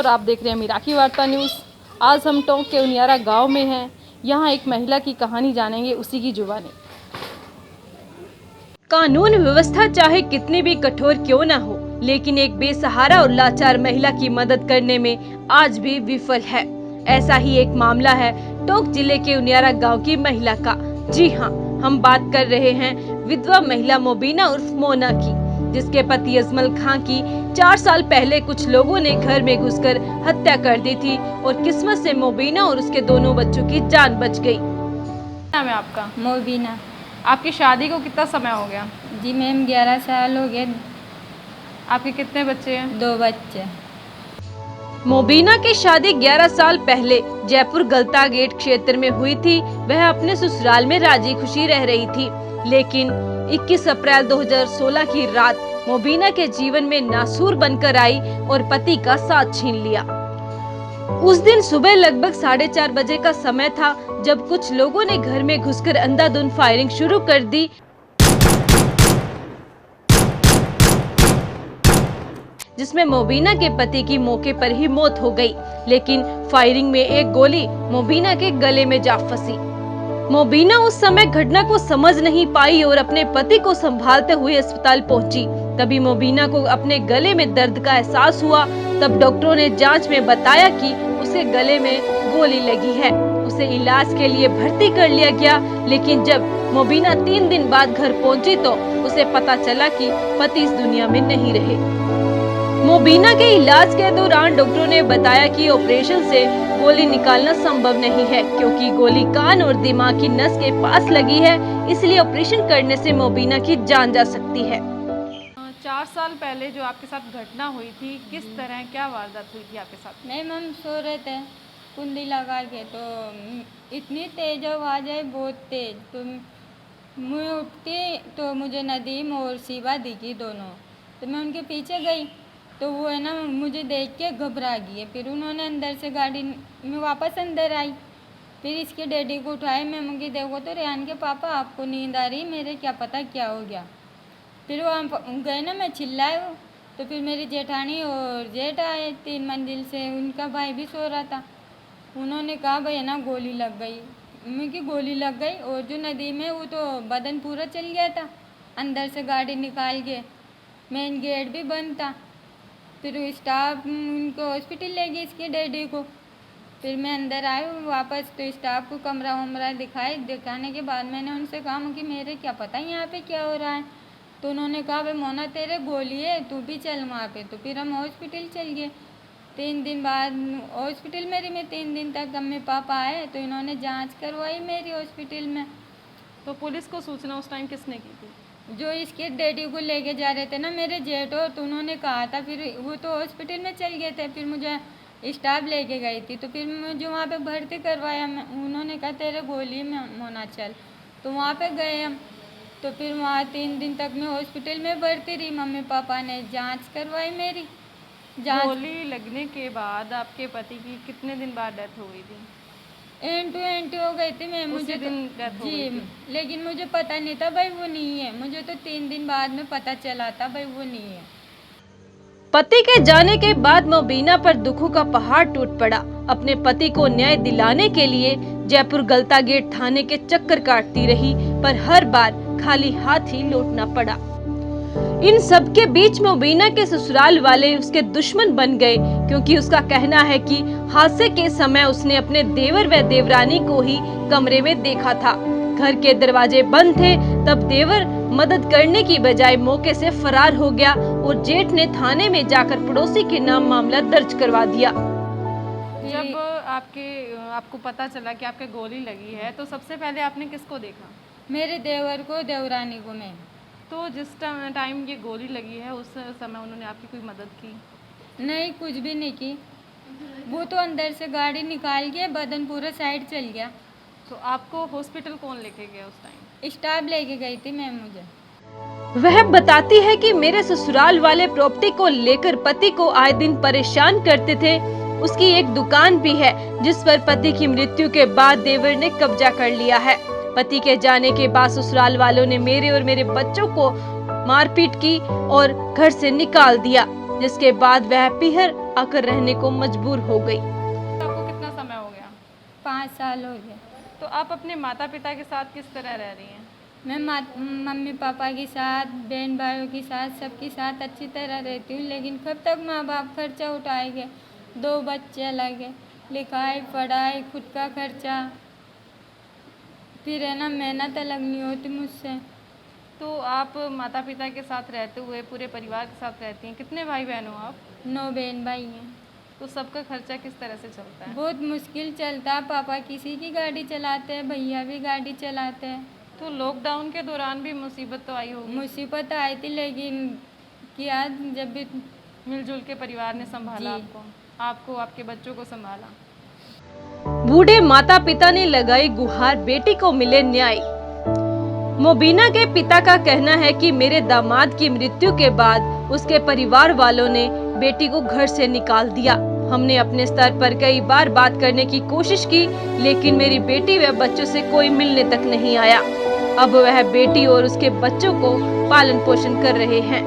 और आप देख रहे हैं मिराकी वार्ता न्यूज़। आज हम टोंक के उनियारा गांव में हैं। यहां एक महिला की कहानी जानेंगे, उसी की जुबानी। कानून व्यवस्था चाहे कितनी भी कठोर क्यों न हो, लेकिन एक बेसहारा और लाचार महिला की मदद करने में आज भी विफल है। ऐसा ही एक मामला है टोंक जिले के उनियारा गांव की महिला का। जी हाँ, हम बात कर रहे हैं विधवा महिला मोबीना उर्फ मोना की, जिसके पति अजमल खान की 4 साल पहले कुछ लोगों ने घर में घुसकर हत्या कर दी थी और किस्मत से मोबीना और उसके दोनों बच्चों की जान बच गई। नाम है आपका? मोबीना। आपकी शादी को कितना समय हो गया? जी मैम 11 साल हो गए। आपके कितने बच्चे हैं? 2 बच्चे। मोबीना की शादी 11 साल पहले जयपुर गलता गेट क्षेत्र में हुई थी। वह अपने ससुराल में राजी खुशी रह रही थी, लेकिन 21 अप्रैल 2016 की रात मोबीना के जीवन में नासूर बनकर आई और पति का साथ छीन लिया। उस दिन सुबह लगभग 4:30 बजे का समय था जब कुछ लोगों ने घर में घुसकर अंधाधुंध फायरिंग शुरू कर दी, जिसमें मोबीना के पति की मौके पर ही मौत हो गई। लेकिन फायरिंग में एक गोली मोबीना के गले में जा फंसी। मोबीना उस समय घटना को समझ नहीं पाई और अपने पति को संभालते हुए अस्पताल पहुंची। तभी मोबीना को अपने गले में दर्द का एहसास हुआ। तब डॉक्टरों ने जांच में बताया कि उसे गले में गोली लगी है। उसे इलाज के लिए भर्ती कर लिया गया, लेकिन जब मोबीना 3 दिन बाद घर पहुंची तो उसे पता चला कि पति इस दुनिया में नहीं रहे। मोबीना के इलाज के दौरान डॉक्टरों ने बताया कि ऑपरेशन से गोली निकालना संभव नहीं है, क्योंकि गोली कान और दिमाग की नस के पास लगी है। इसलिए ऑपरेशन करने से मोबीना की जान जा सकती है। 4 साल पहले जो आपके साथ घटना हुई थी, किस तरह क्या वारदात हुई थी आपके साथ? मैम हम सो रहे थे कुंडी लगा के, तो इतनी तेज आवाज़ आई, बहुत तेज। तो मैं उठती तो मुझे नदीम और शिवा दिखी दोनों। तो मैं उनके पीछे गई तो वो है ना मुझे देख के घबरा गई। फिर उन्होंने अंदर से गाड़ी में वापस अंदर आई। फिर इसके डैडी को उठाए। मैं मुझे देखो तो रेहान के पापा आपको नींद आ रही, मेरे क्या पता क्या हो गया। फिर वो गए ना, मैं चिल्लाए वो। तो फिर मेरी जेठानी और जेठ आए 3 मंजिल से, उनका भाई भी सो रहा था। उन्होंने कहा भाई ना गोली लग गई। मुझे गोली लग गई और जो नदी में वो तो बदन पूरा चल गया था। अंदर से गाड़ी निकाल के मेन गेट भी बंद था। फिर स्टाफ उनको हॉस्पिटल ले गई, इसके डैडी को। फिर मैं अंदर आई वापस, तो स्टाफ को कमरा वमरा दिखाने के बाद मैंने उनसे कहा कि मेरे क्या पता यहाँ पे क्या हो रहा है। तो उन्होंने कहा भाई मोना तेरे गोली है, तू भी चल वहाँ पे। तो फिर हम हॉस्पिटल चल गए। 3 दिन बाद हॉस्पिटल मेरी में 3 दिन तक मम्मी पापा आए तो इन्होंने जांच करवाई मेरी हॉस्पिटल में। तो पुलिस को सूचना उस टाइम किसने की थी? जो इसके डैडी को लेके जा रहे थे ना मेरे जेठ, तो उन्होंने कहा था। फिर वो तो हॉस्पिटल में चल गए थे। फिर मुझे स्टाफ लेके गई थी, तो फिर मुझे वहाँ पे भर्ती करवाया। उन्होंने कहा तेरे गोली में होना चल। तो वहाँ पे गए हम। तो फिर वहाँ 3 दिन तक मैं हॉस्पिटल में भर्ती रही। मम्मी पापा ने जांच करवाई मेरी। गोली लगने के बाद आपके पति की कितने दिन बाद डेथ हो गई थी? एंड टू एंड हो गई थी मैं, मुझे दिन डेथ हो गई थी। लेकिन मुझे पता नहीं था भाई वो नहीं है। मुझे तो 3 दिन बाद में पता चला था भाई वो नहीं है। पति के जाने के बाद मोबीना पर दुखों का पहाड़ टूट पड़ा। अपने पति को न्याय दिलाने के लिए जयपुर गलता गेट थाने के चक्कर काटती रही, पर हर बार खाली हाथ ही लौटना पड़ा। इन सब के बीच मोबीना के ससुराल वाले उसके दुश्मन बन गए, क्योंकि उसका कहना है कि हादसे के समय उसने अपने देवर व देवरानी को ही कमरे में देखा था। घर के दरवाजे बंद थे। तब देवर मदद करने की बजाय मौके से फरार हो गया और जेठ ने थाने में जाकर पड़ोसी के नाम मामला दर्ज करवा दिया। जब आपको पता चला कि आपके गोली लगी है, तो सबसे पहले आपने किसको देखा? मेरे देवर को, देवरानी को। मैं तो जिस टाइम ये गोली लगी है उस समय उन्होंने आपकी कोई मदद की? नहीं, कुछ भी नहीं की। वो तो अंदर से गाड़ी निकाल के बदन पूरा साइड चल गया। तो आपको हॉस्पिटल कौन लेके गया उस टाइम? स्टाफ लेके गई थी मैम मुझे। वह बताती है कि मेरे ससुराल वाले प्रॉपर्टी को लेकर पति को आए दिन परेशान करते थे। उसकी एक दुकान भी है जिस पर पति की मृत्यु के बाद देवर ने कब्जा कर लिया है। पति के जाने के बाद ससुराल वालों ने मेरे और मेरे बच्चों को मारपीट की और घर से निकाल दिया। जिसके बाद वह पीहर आकर रहने को मजबूर हो गई। आपको कितना समय हो गया? 5 साल हो गए। तो आप अपने माता पिता के साथ किस तरह रह रही हैं? मैं मम्मी पापा के साथ, बहन भाइयों के साथ, सबके साथ अच्छी तरह रहती हूँ, लेकिन कब तक माँ बाप खर्चा उठाएंगे? 2 बच्चे अलग है, लिखाई पढ़ाई खुद का खर्चा, फिर है ना मेहनत अलग नहीं होती मुझसे। तो आप माता पिता के साथ रहते हुए पूरे परिवार के साथ रहती हैं, कितने भाई बहन हो आप? 9 बहन भाई हैं। तो सबका खर्चा किस तरह से चलता है? बहुत मुश्किल चलता है। पापा किसी की गाड़ी चलाते हैं, भैया भी गाड़ी चलाते हैं। तो लॉकडाउन के दौरान भी मुसीबत तो आई होगी? मुसीबत आई थी, लेकिन किया जब भी मिलजुल के परिवार ने संभाला जी। आपको आपके बच्चों को संभाला। बूढ़े माता पिता ने लगाई गुहार, बेटी को मिले न्याय। मोबीना के पिता का कहना है कि मेरे दामाद की मृत्यु के बाद उसके परिवार वालों ने बेटी को घर से निकाल दिया। हमने अपने स्तर पर कई बार बात करने की कोशिश की, लेकिन मेरी बेटी व बच्चों से कोई मिलने तक नहीं आया। अब वह बेटी और उसके बच्चों को पालन पोषण कर रहे हैं।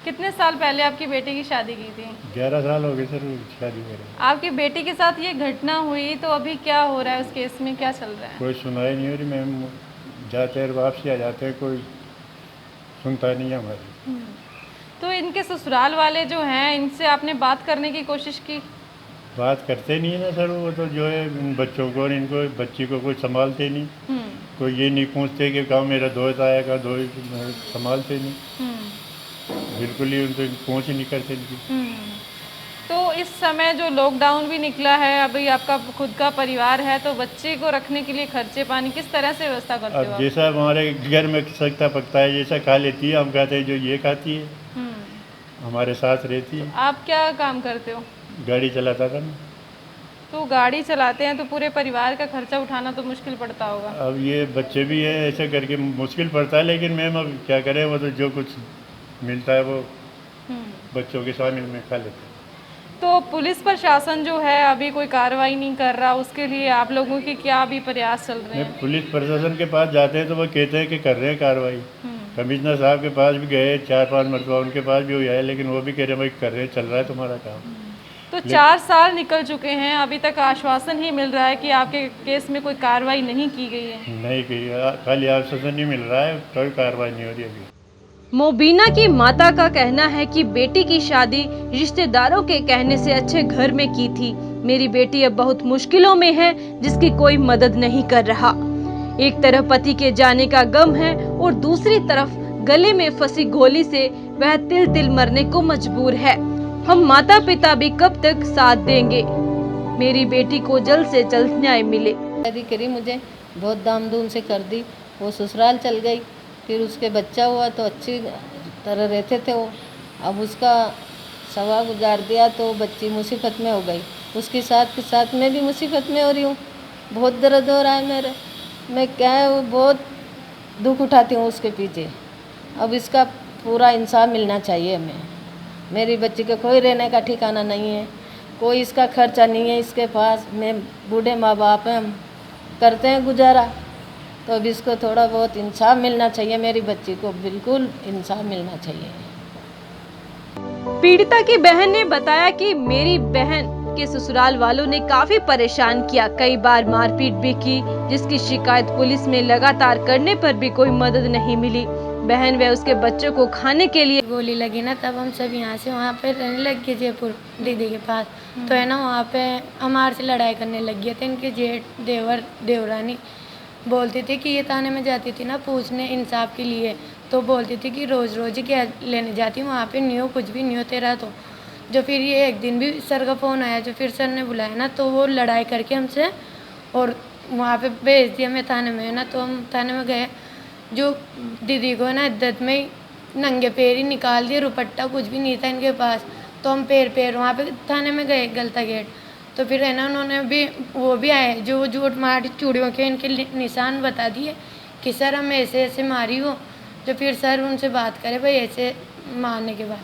कितने साल पहले आपकी बेटी की शादी की थी? 11 साल हो गए सर शादी करे। आपकी बेटी के साथ ये घटना हुई, तो अभी क्या हो रहा है उस केस में, क्या चल रहा है? कोई सुनाई नहीं हो रही। मैम जाते हैं वापसी आ जाते हैं, कोई सुनता नहीं है हमारी। तो इनके ससुराल वाले जो हैं, इनसे आपने बात करने की कोशिश की? बात करते नहीं है ना सर, वो तो जो है इन बच्चों को और इनको बच्ची को कोई संभालते नहीं। कोई ये नहीं पूछते कि गाँव मेरा दोस्त आएगा, दोस्त संभालते नहीं, बिल्कुल ही उनको पूछ ही नहीं करते इनकी। तो इस समय जो लॉकडाउन भी निकला है, अभी आपका खुद का परिवार है, तो बच्चे को रखने के लिए खर्चे पानी किस तरह से व्यवस्था करते हो अब आप? जैसा हमारे घर में सकता पकता है, जैसा खा लेती है, हम खाते हैं जो ये खाती है, हमारे साथ रहती है। आप क्या काम करते हो? गाड़ी चलाता था ना। तो गाड़ी चलाते हैं तो पूरे परिवार का खर्चा उठाना तो मुश्किल पड़ता होगा। अब ये बच्चे भी है, ऐसे करके मुश्किल पड़ता है, लेकिन मैम अब क्या करें, वो तो जो कुछ मिलता है वो बच्चों के शामिल में खा लेते हैं। तो पुलिस प्रशासन जो है अभी कोई कार्रवाई नहीं कर रहा, उसके लिए आप लोगों के क्या अभी प्रयास चल रहे हैं? पुलिस प्रशासन के पास जाते हैं तो वो कहते हैं कि कर रहे हैं कार्रवाई। कमिश्नर साहब के पास भी गए 4-5 मरतबा, उनके पास भी हुआ है, लेकिन वो भी कह रहे हैं भाई कर रहे हैं, चल रहा है तुम्हारा काम। तो 4 साल निकल चुके हैं, अभी तक आश्वासन ही मिल रहा है कि आपके केस में कोई कार्रवाई नहीं की गई है? नहीं की, खाली आश्वासन नहीं मिल रहा है, कोई कार्रवाई नहीं हो रही अभी। मोबीना की माता का कहना है कि बेटी की शादी रिश्तेदारों के कहने से अच्छे घर में की थी। मेरी बेटी अब बहुत मुश्किलों में है, जिसकी कोई मदद नहीं कर रहा। एक तरफ पति के जाने का गम है और दूसरी तरफ गले में फंसी गोली से वह तिल तिल मरने को मजबूर है। हम माता पिता भी कब तक साथ देंगे? मेरी बेटी को जल्द से जल्द न्याय मिले। शादी करी, मुझे बहुत दाम धूम से कर दी। वो ससुराल चल गई, फिर उसके बच्चा हुआ तो अच्छी तरह रहते थे वो। अब उसका सवा गुजार दिया तो बच्ची मुसीबत में हो गई। उसके साथ मैं भी मुसीबत में हो रही हूँ। बहुत दर्द हो रहा है मेरे। मैं क्या है, वो बहुत दुख उठाती हूँ उसके पीछे। अब इसका पूरा इंसाफ मिलना चाहिए हमें। मेरी बच्ची का कोई रहने का ठिकाना नहीं है, कोई इसका खर्चा नहीं है इसके पास। मैं बूढ़े माँ बाप हैं, हम करते हैं गुजारा, तो अब इसको थोड़ा बहुत इंसाफ मिलना चाहिए। मेरी बच्ची को बिल्कुल इंसाफ मिलना चाहिए। पीड़िता की बहन ने बताया कि मेरी बहन के ससुराल वालों ने काफी परेशान किया, कई बार मारपीट भी की, जिसकी शिकायत पुलिस में लगातार करने पर भी कोई मदद नहीं मिली। बहन व उसके बच्चों को खाने के लिए गोली लगी ना, तब हम सब यहाँ से वहाँ पे रहने लग गए जयपुर दीदी के पास। तो है ना, वहाँ पे हमारे से लड़ाई करने लग गए थे। इनके जेठ देवरानी बोलती थी कि ये थाने में जाती थी ना पूछने इंसाफ के लिए, तो बोलती थी कि रोज़ रोज़ ही क्या लेने जाती हूँ, वहाँ पे नहीं हो, कुछ भी नहीं हो तेरा। तो जो फिर ये एक दिन भी सर का फ़ोन आया, जो फिर सर ने बुलाया ना, तो वो लड़ाई करके हमसे और वहाँ पे भेज दिया मैं थाने में। ना तो हम थाने में गए, जो दीदी को ना इद्दत में ही नंगे पैर ही निकाल दिए, रुपट्टा कुछ भी नहीं था इनके पास। तो हम पैर वहाँ पे थाने में गए, गलता गेट। तो फिर है ना, उन्होंने भी वो भी आए, जो झूठ मार चूड़ियों के इनके निशान बता दिए कि सर हम ऐसे ऐसे मारी हो। जो फिर सर उनसे बात करे भाई ऐसे मारने के बाद,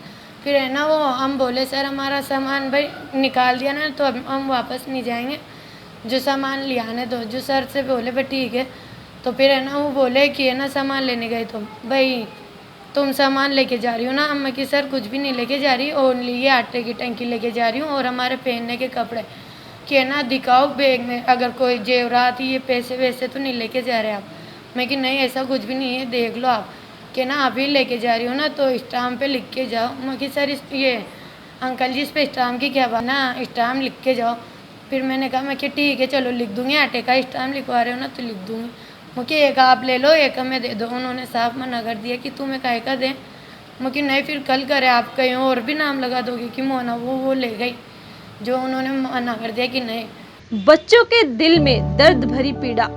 फिर है ना वो हम बोले सर हमारा सामान भाई निकाल दिया ना, तो अब हम वापस नहीं जाएंगे, जो सामान ले आने दो। जो सर से बोले भाई ठीक है। तो फिर है ना वो बोले कि है ना सामान लेने गए तो भाई तुम सामान लेके जा रही हो ना? मैं कि सर कुछ भी नहीं लेके जा रही, ओनली ये आटे की टंकी लेके जा रही हूँ और हमारे पहनने के कपड़े के ना दिखाओ बैग में, अगर कोई जेवरात ये पैसे वैसे तो नहीं लेके जा रहे आप? मैं कि नहीं ऐसा कुछ भी नहीं है, देख लो आप। कि ना अभी लेके जा रही हो ना तो स्टाम्प पे लिख के जाओ। मैं कि सर ये अंकल जी इस पे स्टाम्प की क्या बात ना, स्टाम्प लिख के जाओ। फिर मैंने कहा मैं कि ठीक है चलो लिख दूंगी, आटे का स्टाम्प लिखवा रहे हो ना तो लिख दूंगी। मुझे एक आप ले लो एक हमें दे दो। उन्होंने साफ मना कर दिया कि तुम्हें काहे का दें। मुझे नहीं फिर कल करे आप कहीं और भी नाम लगा दोगे कि मोना वो ले गई, जो उन्होंने मना कर दिया कि नहीं। बच्चों के दिल में दर्द भरी पीड़ा।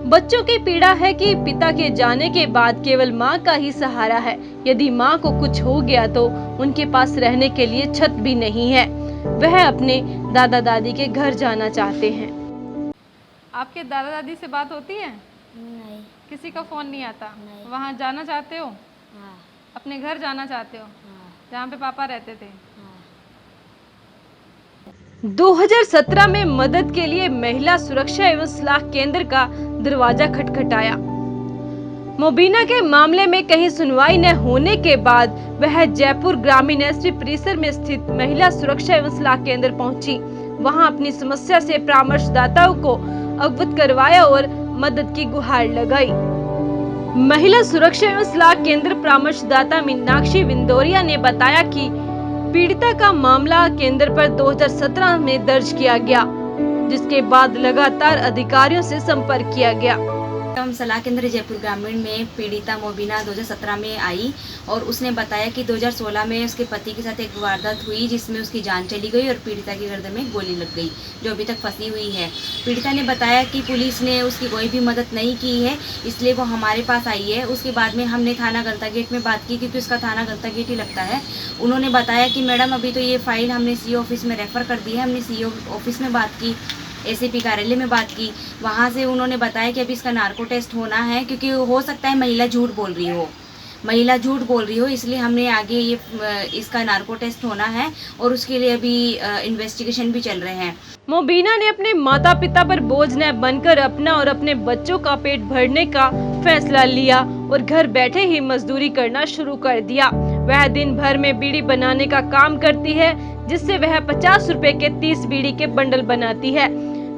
बच्चों की पीड़ा है कि पिता के जाने के बाद केवल माँ का ही सहारा है। यदि माँ को कुछ हो गया तो उनके पास रहने के लिए छत भी नहीं है। वह अपने दादा दादी के घर जाना चाहते हैं। आपके दादा दादी से बात होती है? नहीं। किसी का फोन नहीं आता? नहीं। वहाँ जाना चाहते हो? हाँ। अपने घर जाना चाहते हो? हाँ। जहाँ पे पापा रहते थे? हाँ। 2017 में मदद के लिए महिला सुरक्षा एवं सलाह केंद्र का दरवाजा खटखटाया। मोबीना के मामले में कहीं सुनवाई न होने के बाद वह जयपुर ग्रामीण एसटी परिसर में स्थित महिला सुरक्षा एवं सलाह केंद्र पहुंची। वहां अपनी समस्या से परामर्शदाताओं को अवगत करवाया और मदद की गुहार लगाई। महिला सुरक्षा एवं सलाह केंद्र परामर्शदाता मीनाक्षी विंदोरिया ने बताया कि पीड़िता का मामला केंद्र पर 2017 में दर्ज किया गया, जिसके बाद लगातार अधिकारियों से संपर्क किया गया। हम सलाह केंद्र जयपुर ग्रामीण में पीड़िता मोबिना 2017 में आई और उसने बताया कि 2016 में उसके पति के साथ एक वारदात हुई जिसमें उसकी जान चली गई और पीड़िता की गर्दन में गोली लग गई, जो अभी तक फंसी हुई है। पीड़िता ने बताया कि पुलिस ने उसकी कोई भी मदद नहीं की है, इसलिए वो हमारे पास आई है। उसके बाद में हमने थाना गलता गेट में बात की, क्योंकि उसका थाना गलता गेट ही लगता है। उन्होंने बताया कि मैडम अभी तो ये फाइल हमने सीओ ऑफिस में रेफर कर दी है। हमने सीओ ऑफिस में बात की, एसीपी कार्यालय में बात की। वहाँ से उन्होंने बताया कि अभी इसका नार्को टेस्ट होना है, क्योंकि हो सकता है महिला झूठ बोल रही हो, इसलिए हमने आगे ये इसका नार्को टेस्ट होना है और उसके लिए अभी इन्वेस्टिगेशन भी चल रहे हैं। मोबीना ने अपने माता पिता पर बोझ न बनकर अपना और अपने बच्चों का पेट भरने का फैसला लिया और घर बैठे ही मजदूरी करना शुरू कर दिया। वह दिन भर में बीड़ी बनाने का काम करती है, जिससे वह 50 रुपए के 30 बीड़ी के बंडल बनाती है।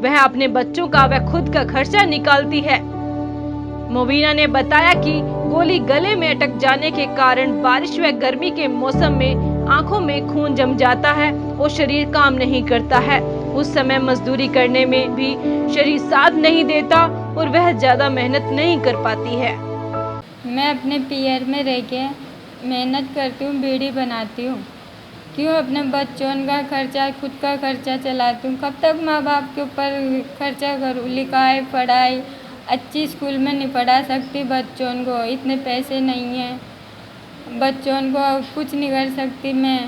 वह अपने बच्चों का व खुद का खर्चा निकालती है। मोबीना ने बताया कि गोली गले में अटक जाने के कारण बारिश व गर्मी के मौसम में आंखों में खून जम जाता है और शरीर काम नहीं करता है। उस समय मजदूरी करने में भी शरीर साथ नहीं देता और वह ज्यादा मेहनत नहीं कर पाती है। मैं अपने पियर में रह के मेहनत करती हूँ, बीड़ी बनाती हूँ। क्यों अपने बच्चों का खर्चा, खुद का खर्चा चलाती हूँ। कब तक माँ बाप के ऊपर खर्चा करूँ? लिखाई पढ़ाई अच्छी स्कूल में नहीं पढ़ा सकती बच्चों को, इतने पैसे नहीं हैं। बच्चों को कुछ नहीं कर सकती मैं,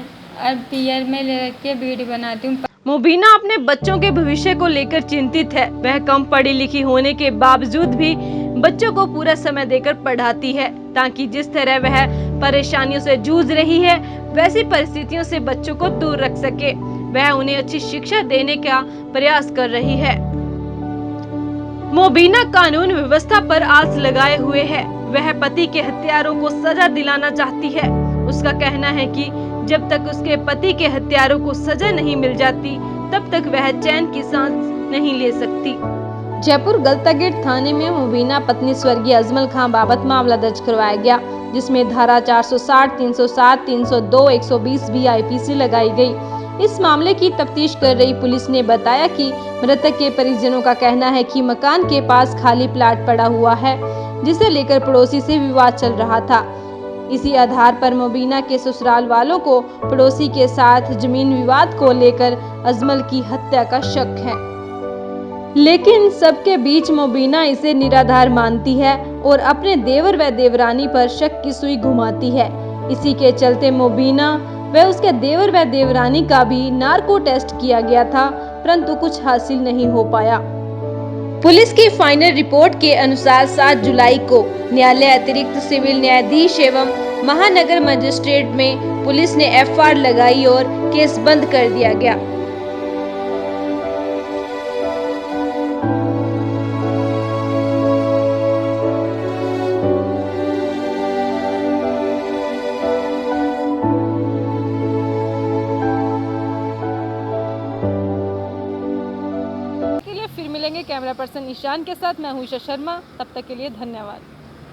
अब पियर में रह के बीड़ी बनाती हूँ। मोबीना अपने बच्चों के भविष्य को लेकर चिंतित है। वह कम पढ़ी लिखी होने के बावजूद भी बच्चों को पूरा समय देकर पढ़ाती है, ताकि जिस तरह वह परेशानियों से जूझ रही है वैसी परिस्थितियों से बच्चों को दूर रख सके। वह उन्हें अच्छी शिक्षा देने का प्रयास कर रही है। मोबीना कानून व्यवस्था पर आस लगाए हुए है। वह पति के हत्यारों को सजा दिलाना चाहती है। उसका कहना है कि जब तक उसके पति के हत्यारों को सजा नहीं मिल जाती तब तक वह चैन की सांस नहीं ले सकती। जयपुर गलता गेट थाने में मोबीना पत्नी स्वर्गीय अजमल खान बाबत मामला दर्ज करवाया गया, जिसमें धारा 460, 307, 302, 120 भी आईपीसी लगाई गई। इस मामले की तफ्तीश कर रही पुलिस ने बताया कि मृतक के परिजनों का कहना है कि मकान के पास खाली प्लाट पड़ा हुआ है, जिसे लेकर पड़ोसी से विवाद चल रहा था। इसी आधार पर मोबीना के ससुराल वालों को पड़ोसी के साथ जमीन विवाद को लेकर अजमल की हत्या का शक है, लेकिन सबके बीच मोबीना इसे निराधार मानती है और अपने देवर व देवरानी पर शक की सुई घुमाती है। इसी के चलते मोबीना व उसके देवर व देवरानी का भी नार्को टेस्ट किया गया था, परंतु कुछ हासिल नहीं हो पाया। पुलिस की फाइनल रिपोर्ट के अनुसार 7 जुलाई को न्यायालय अतिरिक्त सिविल न्यायाधीश एवं महानगर मजिस्ट्रेट में पुलिस ने एफआईआर लगाई और केस बंद कर दिया गया। फिर मिलेंगे कैमरा पर्सन ईशान के साथ। मैं हूँ ईशा शर्मा, तब तक के लिए धन्यवाद।